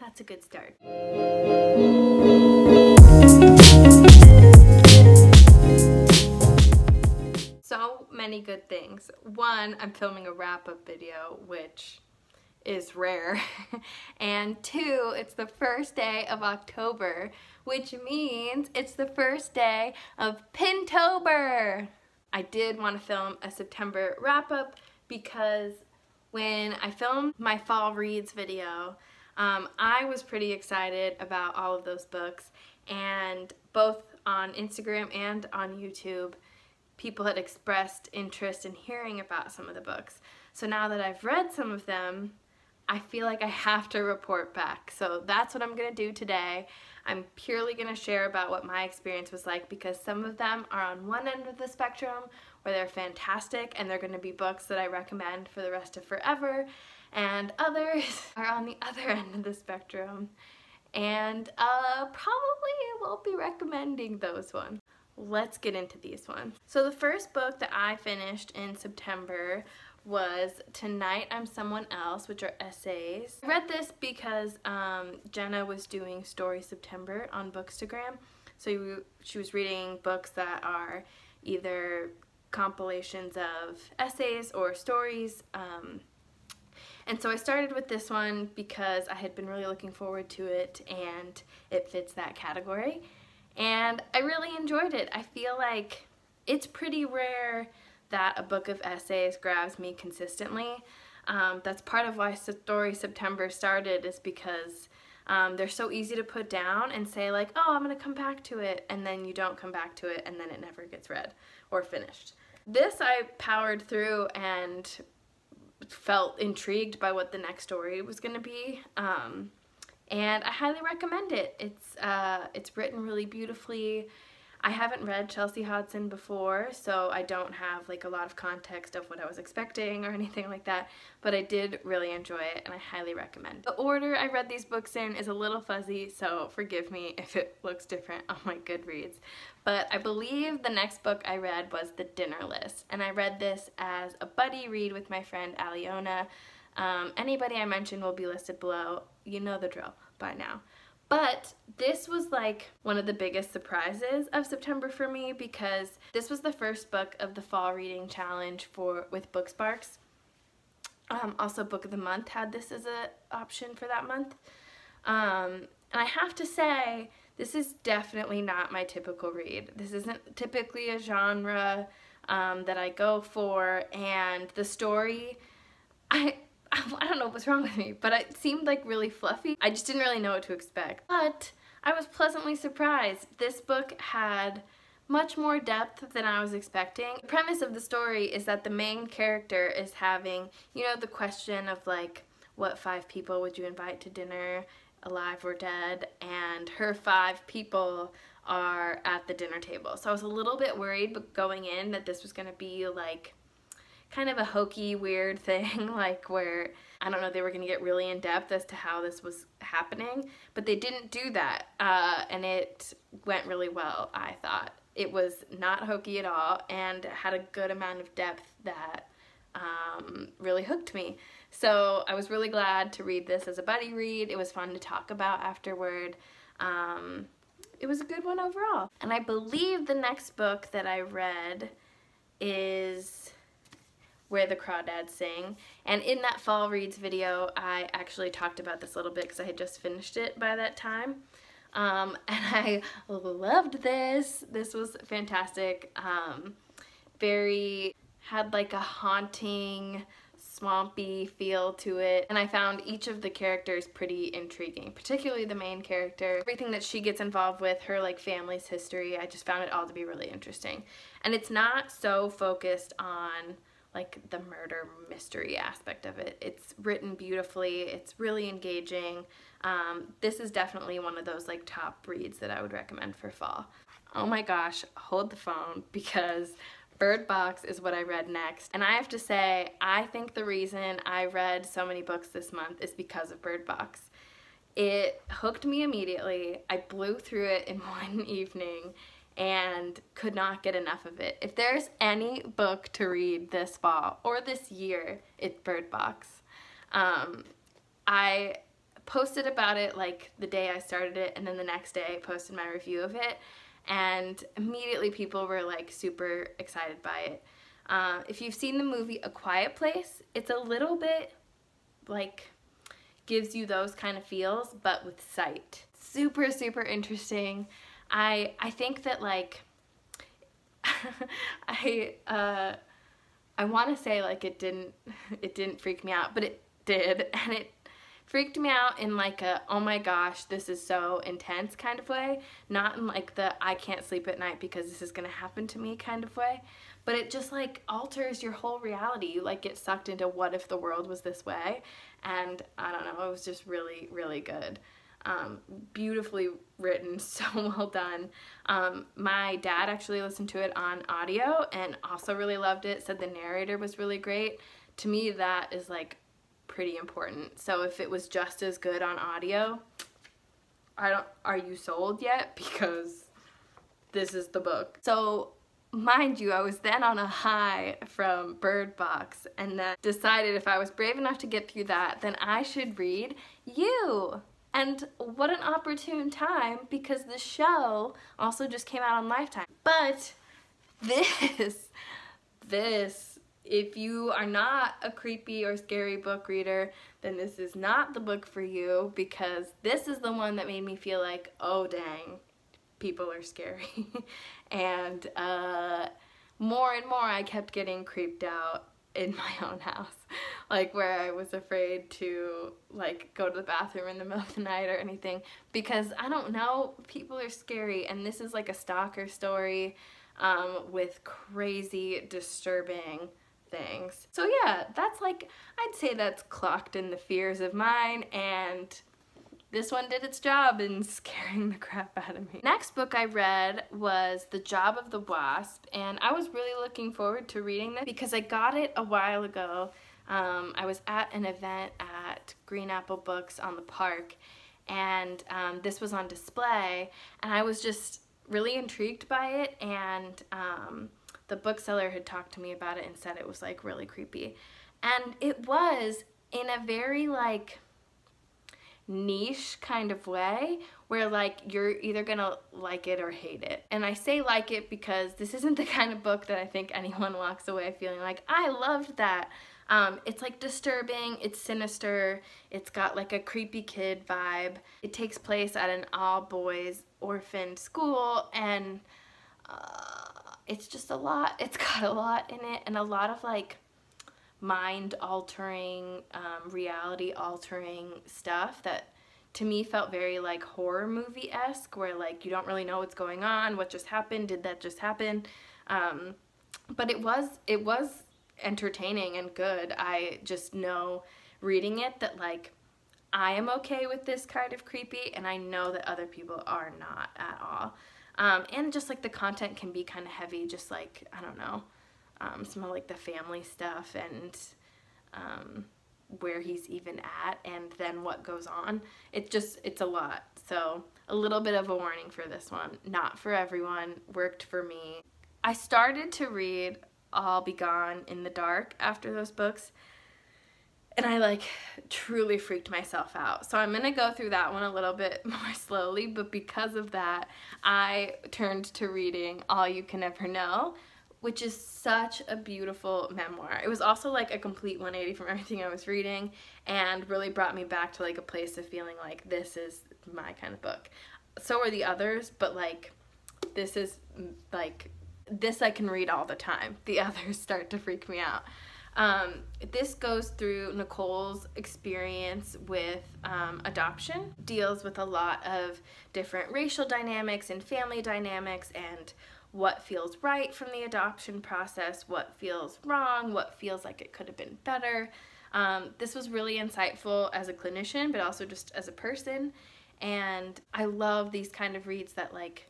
That's a good start. So many good things. One, I'm filming a wrap-up video, which is rare. And two, it's the first day of October, which means it's the first day of Pintober. I did want to film a September wrap-up because when I filmed my fall reads video, I was pretty excited about all of those books, and both on Instagram and on YouTube, people had expressed interest in hearing about some of the books. So now that I've read some of them, I feel like I have to report back. So that's what I'm going to do today. I'm purely going to share about what my experience was like, because some of them are on one end of the spectrum where they're fantastic and they're going to be books that I recommend for the rest of forever, and others are on the other end of the spectrum and probably won't be recommending those ones. Let's get into these ones. So the first book that I finished in September was Tonight I'm Someone Else, which are essays. I read this because Jenna was doing Story September on Bookstagram. So she was reading books that are either compilations of essays or stories. And so I started with this one because I had been really looking forward to it and it fits that category. And I really enjoyed it. I feel like it's pretty rare that a book of essays grabs me consistently. That's part of why Story September started, is because they're so easy to put down and say like, oh, I'm gonna come back to it, and then you don't come back to it, and then it never gets read or finished. This I powered through and felt intrigued by what the next story was gonna be. And I highly recommend it. It's written really beautifully. I haven't read Chelsea Hodson before, so I don't have like a lot of context of what I was expecting or anything like that, but I did really enjoy it and I highly recommend it. The order I read these books in is a little fuzzy, so forgive me if it looks different on my Goodreads. But I believe the next book I read was The Dinner List, and I read this as a buddy read with my friend Aliona. Anybody I mentioned will be listed below. You know the drill by now. But this was like one of the biggest surprises of September for me, because this was the first book of the fall reading challenge with Booksparks. Also Book of the Month had this as an option for that month. And I have to say, this is definitely not my typical read. This isn't typically a genre that I go for, and the story, I don't know what's wrong with me, but it seemed like really fluffy. I just didn't really know what to expect. But I was pleasantly surprised. This book had much more depth than I was expecting. The premise of the story is that the main character is having, you know, the question of like, what 5 people would you invite to dinner, alive or dead? And her 5 people are at the dinner table. So I was a little bit worried going in that this was gonna be like kind of a hokey, weird thing, like where, I don't know, they were going to get really in depth as to how this was happening, but they didn't do that, and it went really well, I thought. It was not hokey at all, and had a good amount of depth that really hooked me. So I was really glad to read this as a buddy read. It was fun to talk about afterward. It was a good one overall. And I believe the next book that I read is Where the Crawdads Sing, and in that fall reads video I actually talked about this a little bit because I had just finished it by that time, and I loved this. This was fantastic. Had like a haunting, swampy feel to it, and I found each of the characters pretty intriguing, particularly the main character. Everything that she gets involved with, her like family's history, I just found it all to be really interesting. And it's not so focused on like the murder mystery aspect of it. It's written beautifully, it's really engaging. This is definitely one of those like top reads that I would recommend for fall. Oh my gosh, hold the phone, because Bird Box is what I read next. And I have to say, I think the reason I read so many books this month is because of Bird Box. It hooked me immediately. I blew through it in one evening and could not get enough of it. If there's any book to read this fall or this year, it's Bird Box. I posted about it like the day I started it, and then the next day I posted my review of it, and immediately people were like super excited by it. If you've seen the movie A Quiet Place, it's a little bit like gives you those kind of feels, but with sight. Super, super interesting. I think that like I want to say like it didn't freak me out, but it did, and it freaked me out in like a, oh my gosh, this is so intense kind of way, not in like the I can't sleep at night because this is gonna happen to me kind of way, but it just like alters your whole reality. You like get sucked into what if the world was this way, and I don't know, it was just really, really good. Beautifully written, so well done. My dad actually listened to it on audio and also really loved it, said the narrator was really great. To me, that is like pretty important. So if it was just as good on audio, are you sold yet? Because this is the book. So mind you, I was then on a high from Bird Box, and then decided if I was brave enough to get through that, then I should read You. And what an opportune time, because the show also just came out on Lifetime. But this, if you are not a creepy or scary book reader, then this is not the book for you, because this is the one that made me feel like, oh dang, people are scary. And more and more I kept getting creeped out in my own house, like where I was afraid to like go to the bathroom in the middle of the night or anything, because I don't know, people are scary, and this is like a stalker story with crazy disturbing things. So yeah, that's like, I'd say that's clocked in the fears of mine, and this one did its job in scaring the crap out of me. Next book I read was The Job of the Wasp, and I was really looking forward to reading this because I got it a while ago. I was at an event at Green Apple Books on the park, and this was on display, and I was just really intrigued by it, and the bookseller had talked to me about it and said it was like really creepy. And it was in a very like niche kind of way, where like you're either gonna like it or hate it. And I say like it because this isn't the kind of book that I think anyone walks away feeling like, I loved that. It's like disturbing, it's sinister, it's got like a creepy kid vibe. It takes place at an all-boys orphaned school, and it's just a lot. It's got a lot in it, and a lot of like mind-altering, reality-altering stuff that to me felt very like horror movie-esque, where like you don't really know what's going on, what just happened, did that just happen? But it was entertaining and good. I just know reading it that like I am okay with this kind of creepy, and I know that other people are not at all. And just like the content can be kind of heavy, just like, I don't know, some of like the family stuff, and where he's even at, and then what goes on. It's a lot. So a little bit of a warning for this one. Not for everyone, worked for me. I started to read I'll Be Gone in the Dark after those books, and I like truly freaked myself out. So I'm gonna go through that one a little bit more slowly, but because of that, I turned to reading All You Can Ever Know, which is such a beautiful memoir. It was also like a complete 180 from everything I was reading, and really brought me back to like a place of feeling like this is my kind of book. So are the others, but like this is like, this I can read all the time. The others start to freak me out. This goes through Nicole's experience with adoption, deals with a lot of different racial dynamics and family dynamics, and what feels right from the adoption process, what feels wrong, what feels like it could have been better. This was really insightful as a clinician, but also just as a person, and I love these kind of reads that like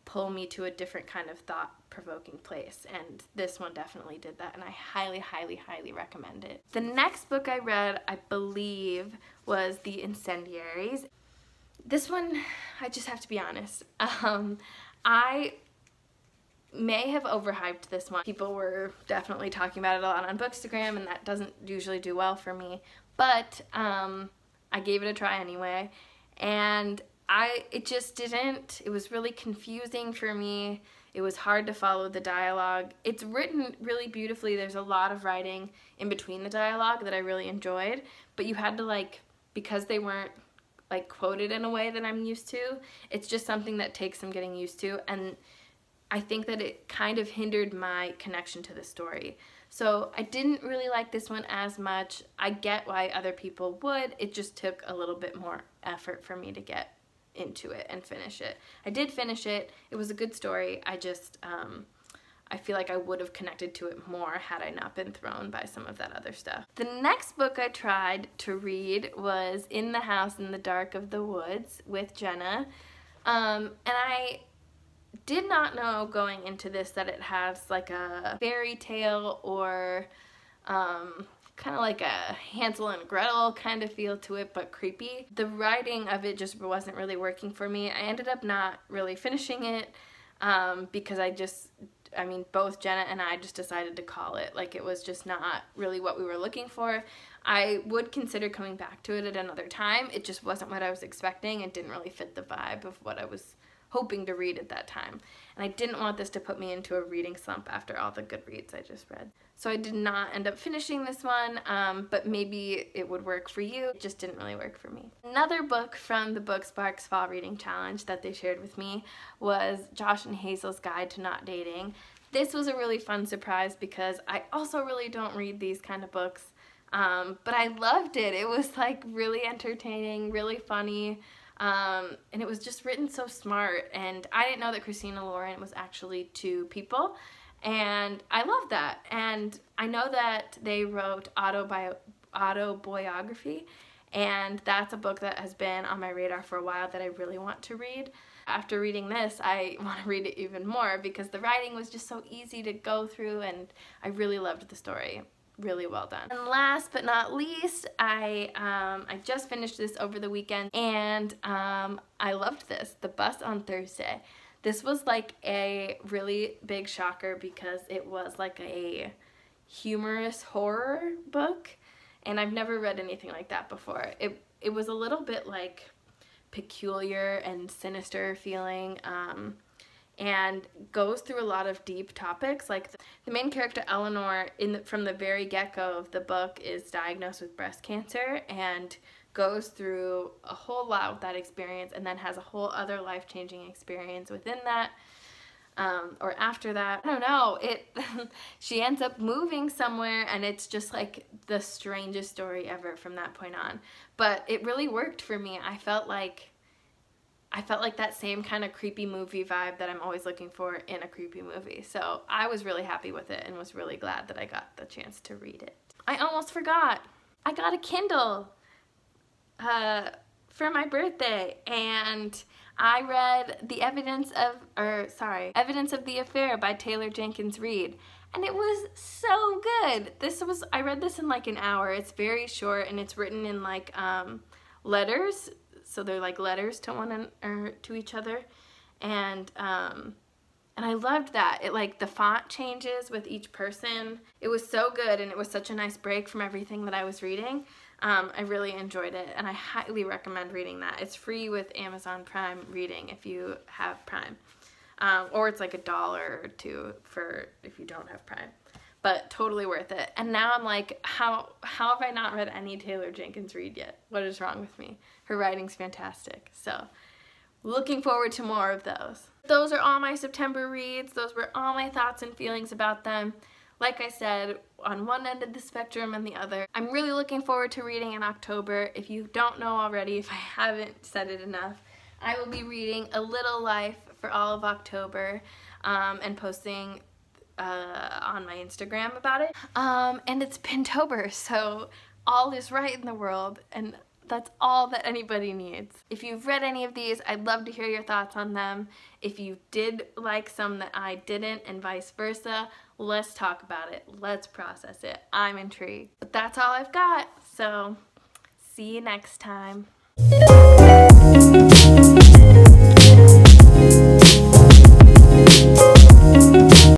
pull me to a different kind of thought-provoking place, and this one definitely did that, and I highly, highly, highly recommend it. The next book I read, I believe, was The Incendiaries. This one, I just have to be honest, I may have overhyped this one. People were definitely talking about it a lot on Bookstagram, and that doesn't usually do well for me, but I gave it a try anyway, and it was really confusing for me. It was hard to follow the dialogue. It's written really beautifully. There's a lot of writing in between the dialogue that I really enjoyed, but you had to, like, because they weren't like quoted in a way that I'm used to, it's just something that takes some getting used to, and I think that it kind of hindered my connection to the story. So I didn't really like this one as much. I get why other people would. It just took a little bit more effort for me to get into it and finish it. I did finish it. It was a good story. I feel like I would have connected to it more had I not been thrown by some of that other stuff. The next book I tried to read was In the House in the Dark of the Woods with Jenna. And I did not know going into this that it has like a fairy tale or kind of like a Hansel and Gretel kind of feel to it, but creepy. The writing of it just wasn't really working for me. I ended up not really finishing it because both Jenna and I just decided to call it. Like, it was just not really what we were looking for. I would consider coming back to it at another time. It just wasn't what I was expecting. It didn't really fit the vibe of what I was hoping to read at that time. And I didn't want this to put me into a reading slump after all the good reads I just read. So I did not end up finishing this one, but maybe it would work for you. It just didn't really work for me. Another book from the Book Sparks Fall Reading Challenge that they shared with me was Josh and Hazel's Guide to Not Dating. This was a really fun surprise because I also really don't read these kind of books, but I loved it. It was like really entertaining, really funny, and it was just written so smart, and I didn't know that Christina Lauren was actually two people, and I love that. And I know that they wrote autobiography, and that's a book that has been on my radar for a while that I really want to read. After reading this, I want to read it even more because the writing was just so easy to go through, and I really loved the story. Really well done. And last but not least, I just finished this over the weekend, and I loved this, The Bus on Thursday. This was like a really big shocker because it was like a humorous horror book, and I've never read anything like that before. It was a little bit like peculiar and sinister feeling, and goes through a lot of deep topics. Like the main character Eleanor, from the very get-go of the book, is diagnosed with breast cancer and goes through a whole lot with that experience, and then has a whole other life-changing experience within that, or after that. I don't know, she ends up moving somewhere, and it's just like the strangest story ever from that point on. But it really worked for me. I felt like that same kind of creepy movie vibe that I'm always looking for in a creepy movie. So I was really happy with it and was really glad that I got the chance to read it. I almost forgot. I got a Kindle for my birthday, and I read Evidence of the Affair by Taylor Jenkins Reid, and it was so good. I read this in like an hour. It's very short, and it's written in like letters. So they're like letters to each other, and I loved that. The font changes with each person. It was so good, and it was such a nice break from everything that I was reading. I really enjoyed it, and I highly recommend reading that. It's free with Amazon Prime Reading if you have Prime, or it's like $1 or $2 if you don't have Prime. But totally worth it. And now I'm like, how have I not read any Taylor Jenkins Reid yet? What is wrong with me? Her writing's fantastic. So, looking forward to more of those. Those are all my September reads. Those were all my thoughts and feelings about them. Like I said, on one end of the spectrum and the other. I'm really looking forward to reading in October. If you don't know already, if I haven't said it enough, I will be reading A Little Life for all of October, and posting on my Instagram about it. And it's Pintober, so all is right in the world, and that's all that anybody needs. If you've read any of these, I'd love to hear your thoughts on them. If you did like some that I didn't, and vice versa, let's talk about it. Let's process it. I'm intrigued. But that's all I've got, so see you next time.